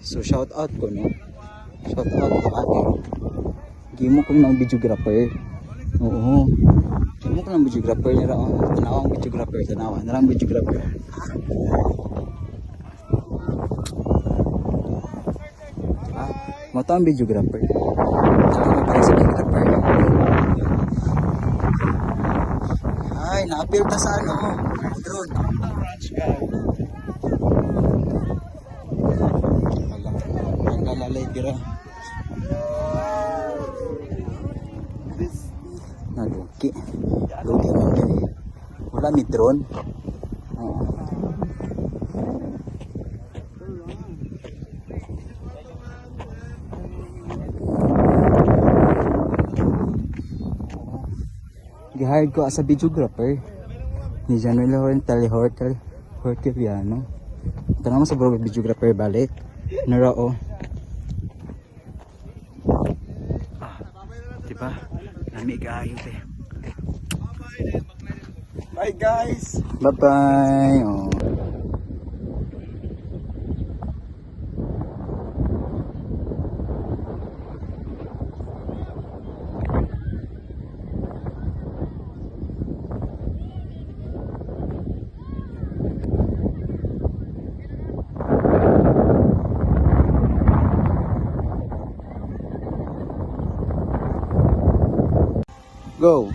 So shout out ko no. Shout out ko ate. Gimo ko ng videographer. Oo. Gimo ko ng videographer ni ra. Tanawang videographer, tanawa. Narang videographer. Mata ang videographer. Saka magpala sa videographer. Ay, na-appeal ta sa ano. Drone. Lalay gira. Naluki. Luki man din. Wala ni drone. Oo. Gi-hired ko as a videographer ni Januel Horteliano. Tanong mo sa bro videographer balik. Narao. Diba? Lamig ayo te. Bye guys. Bye bye. Oh. Go.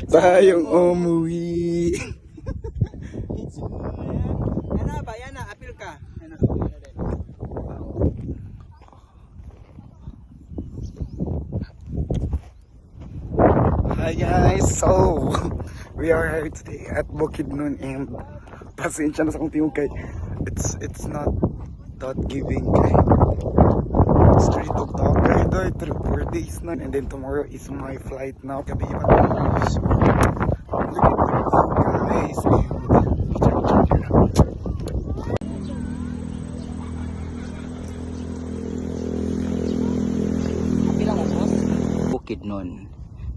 Tayong umuwi. Yana ba? Yana, apil ka. Yana. Hi guys, so we are here today at Bukidnon and pasensya na sa kong tingog kay it's not that giving kay street of dog rider 3-4 days na, and then tomorrow is my flight now. Gabi pa so look at the guys Bukidnon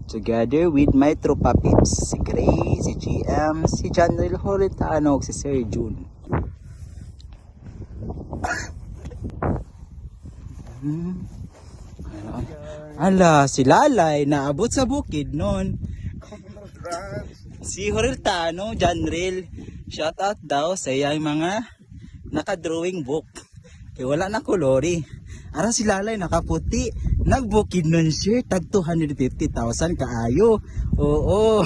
together with my tropa pips, si Gray, si GM, si Januel Horteliano, si Sir June. Ala, si Lalay naabot sa Bukidnon. Si Horteliano, Januel, shout out daw sa iyang mga naka-drawing book. Kaya wala na kolori. Ara si Lalay nakaputi, nagbukid nun siya, tag 250,000 kaayo. Oo.